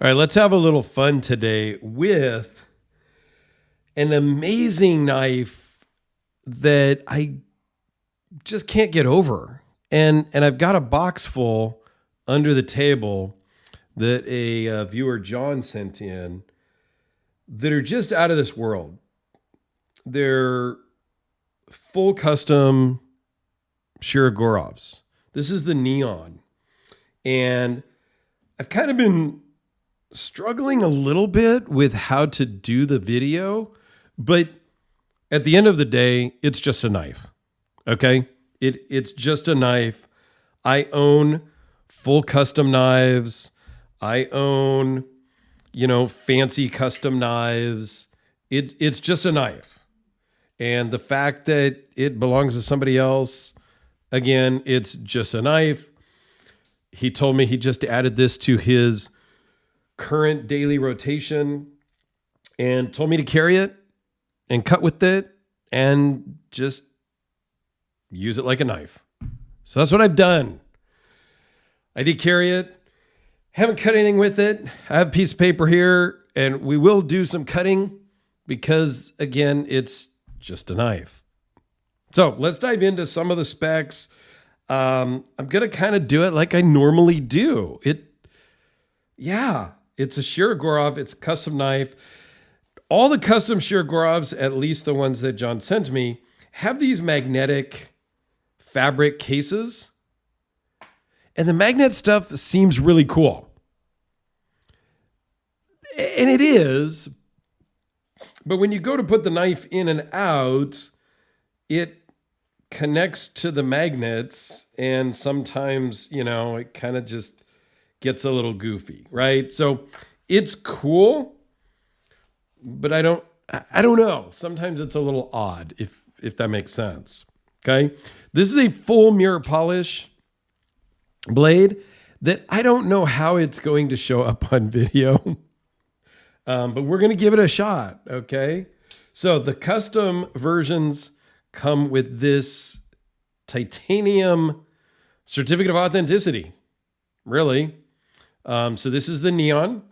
All right, let's have a little fun today with an amazing knife that I just can't get over. And I've got a box full under the table that a viewer, John, sent in that are just out of this world. They're full custom Shirogorovs. This is the Neon. And I've kind of been struggling a little bit with how to do the video, but at the end of the day, it's just a knife. Okay? It's just a knife. I own full custom knives. I own, fancy custom knives. It's just a knife. And the fact that it belongs to somebody else, again, it's just a knife. He told me he just added this to his current daily rotation and told me to carry it and cut with it and just use it like a knife. So that's what I've done. I did carry it. Haven't cut anything with it. I have a piece of paper here and we will do some cutting because, again, it's just a knife. So let's dive into some of the specs. I'm going to kind of do it like I normally do. It's a Shirogorov. It's a custom knife. All the custom Shirogorovs, at least the ones that John sent me, have these magnetic fabric cases. And the magnet stuff seems really cool. And it is. But when you go to put the knife in and out, it connects to the magnets. And sometimes, it kind of just gets a little goofy, right? So it's cool, but I don't know. Sometimes it's a little odd, if that makes sense. Okay. This is a full mirror polish blade that I don't know how it's going to show up on video, but we're going to give it a shot. Okay. So the custom versions come with this titanium certificate of authenticity. Really. So this is the Neon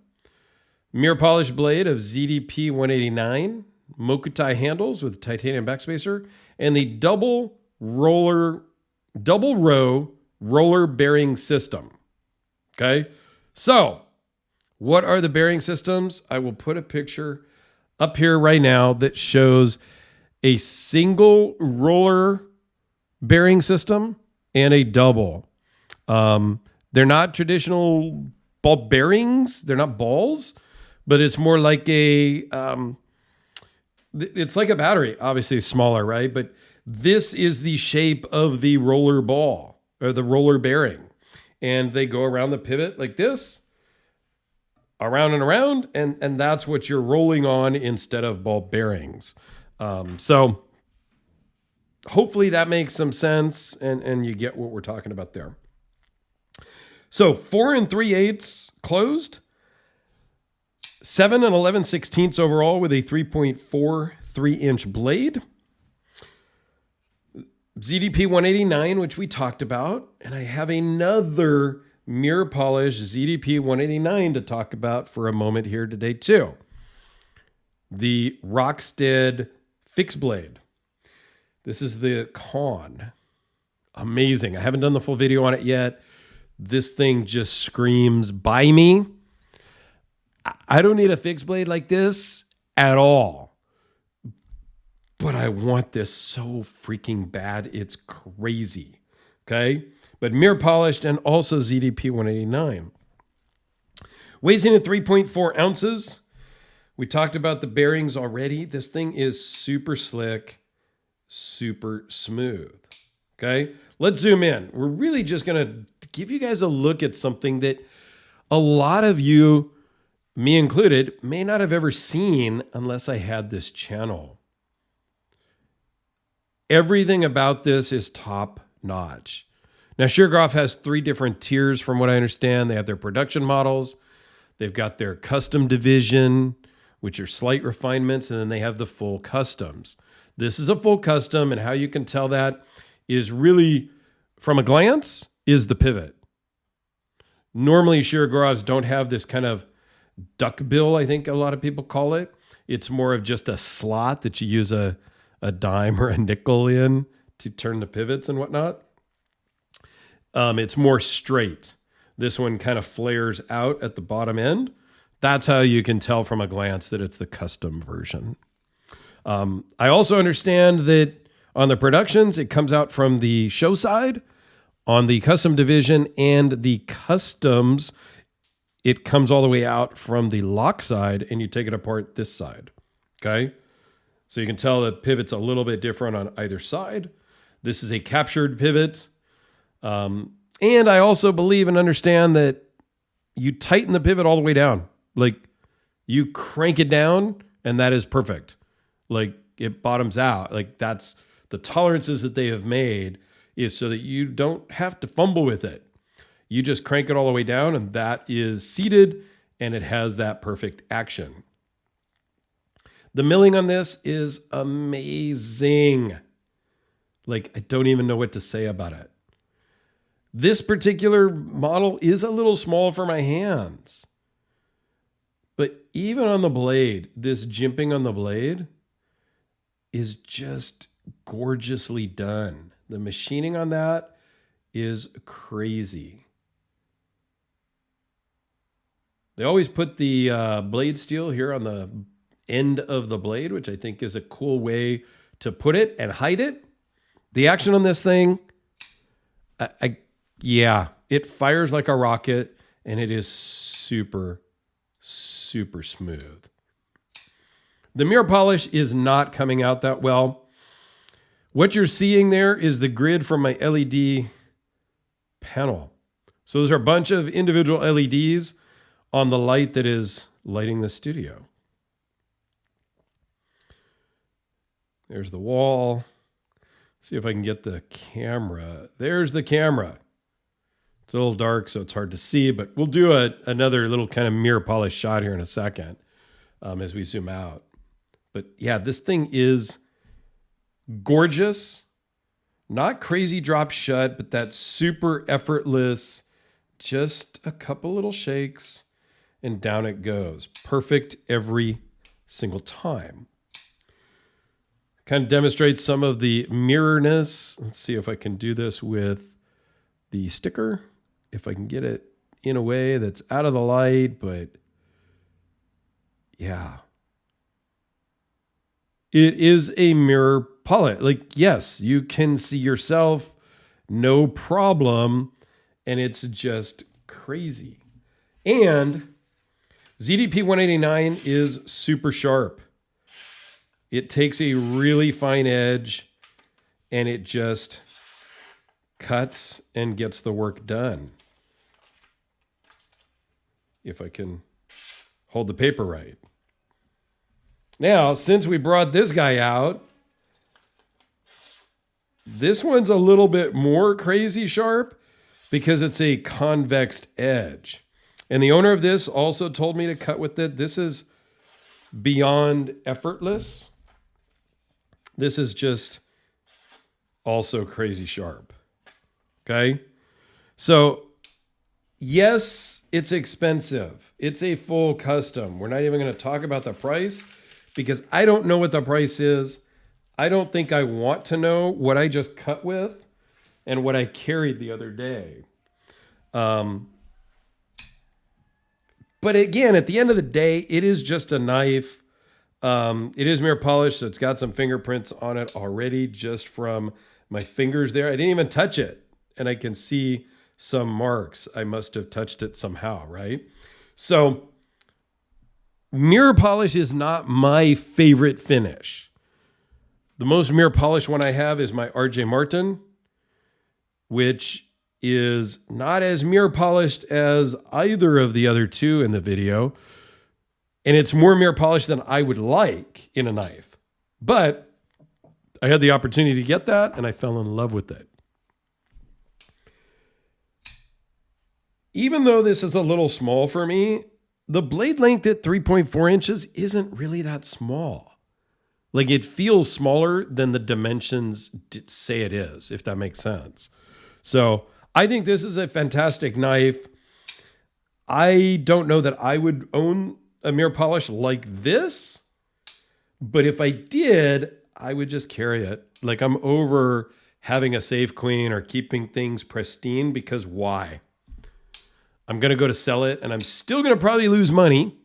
mirror polish blade of ZDP 189, Mokutai handles with titanium backspacer, and the double row roller bearing system. Okay. So what are the bearing systems? I will put a picture up here right now that shows a single roller bearing system and a double. They're not traditional ball bearings. They're not balls, but it's more like it's like a battery, obviously smaller, right? But this is the shape of the roller ball or the roller bearing. And they go around the pivot like this, around and around. And that's what you're rolling on instead of ball bearings. So hopefully that makes some sense and you get what we're talking about there. So 4 3/8 closed, 7 11/16 overall with a 3.43-inch blade. ZDP 189, which we talked about. And I have another mirror polish ZDP 189 to talk about for a moment here today too. The Rockstead fixed blade. This is the Con. Amazing. I haven't done the full video on it yet. This thing just screams, buy me. I don't need a fixed blade like this at all. But I want this so freaking bad. It's crazy. Okay. But mirror polished and also ZDP 189. Weighs in at 3.4 ounces. We talked about the bearings already. This thing is super slick, super smooth. Okay. Let's zoom in. We're really just going to give you guys a look at something that a lot of you, me included, may not have ever seen unless I had this channel. Everything about this is top notch. Now, Shirogorov has 3 different tiers from what I understand. They have their production models. They've got their custom division, which are slight refinements, and then they have the full customs. This is a full custom, and how you can tell that is really, from a glance, is the pivot. Normally, Shirogorovs don't have this kind of duck bill, I think a lot of people call it. It's more of just a slot that you use a dime or a nickel in to turn the pivots and whatnot. It's more straight. This one kind of flares out at the bottom end. That's how you can tell from a glance that it's the custom version. I also understand that on the productions, it comes out from the show side. On the custom division and the customs, it comes all the way out from the lock side, and you take it apart this side. Okay? So you can tell the pivot's a little bit different on either side. This is a captured pivot. And I also believe and understand that you tighten the pivot all the way down. Like, you crank it down, and that is perfect. Like, it bottoms out. Like, that's the tolerances that they have made is so that you don't have to fumble with it. You just crank it all the way down, and that is seated, and it has that perfect action. The milling on this is amazing. Like, I don't even know what to say about it. This particular model is a little small for my hands. But even on the blade, this jimping on the blade is just gorgeously done. The machining on that is crazy. They always put the blade steel here on the end of the blade, which I think is a cool way to put it and hide it. The action on this thing, yeah, it fires like a rocket, and it is super, super smooth. The mirror polish is not coming out that well. What you're seeing there is the grid from my LED panel. So those are a bunch of individual LEDs on the light that is lighting the studio. There's the wall. See if I can get the camera. There's the camera. It's a little dark, so it's hard to see, but we'll do another little kind of mirror polish shot here in a second as we zoom out. But yeah, this thing is gorgeous. Not crazy drop shut, but that super effortless, just a couple little shakes, and down it goes. Perfect every single time. Kind of demonstrates some of the mirrorness. Let's see if I can do this with the sticker. If I can get it in a way that's out of the light, but yeah. It is a mirror polish. Like, yes, you can see yourself, no problem, and it's just crazy. And ZDP 189 is super sharp. It takes a really fine edge, and it just cuts and gets the work done. If I can hold the paper right. Now, since we brought this guy out, this one's a little bit more crazy sharp because it's a convex edge. And the owner of this also told me to cut with it. This is beyond effortless. This is just also crazy sharp. Okay? So, yes, it's expensive. It's a full custom. We're not even going to talk about the price because I don't know what the price is. I don't think I want to know what I just cut with and what I carried the other day. But again, at the end of the day, it is just a knife. It is mirror polish, so it's got some fingerprints on it already just from my fingers there. I didn't even touch it, and I can see some marks. I must have touched it somehow, right? So mirror polish is not my favorite finish. The most mirror polish one I have is my RJ Martin, which is not as mirror polished as either of the other two in the video. And it's more mirror polished than I would like in a knife. But I had the opportunity to get that, and I fell in love with it. Even though this is a little small for me, the blade length at 3.4 inches isn't really that small. Like, it feels smaller than the dimensions say it is, if that makes sense. So I think this is a fantastic knife. I don't know that I would own a mirror polish like this, but if I did, I would just carry it. Like, I'm over having a Save Queen or keeping things pristine, because why? I'm going to go to sell it and I'm still going to probably lose money.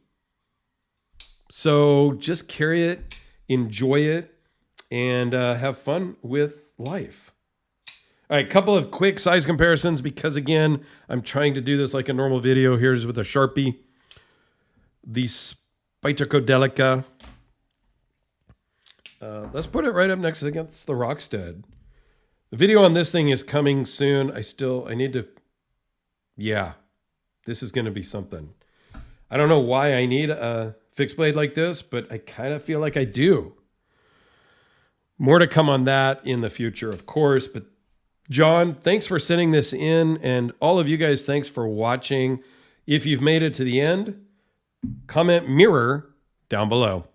So just carry it, enjoy it, and have fun with life. All right, a couple of quick size comparisons, because again, I'm trying to do this like a normal video. Here's with a Sharpie. The Spytocodelica. Let's put it right up next against the Rockstead. The video on this thing is coming soon. I need to, yeah, this is going to be something. I don't know why I need a fixed blade like this, but I kind of feel like I do. More to come on that in the future, of course. But John, thanks for sending this in. And all of you guys, thanks for watching. If you've made it to the end, comment mirror down below.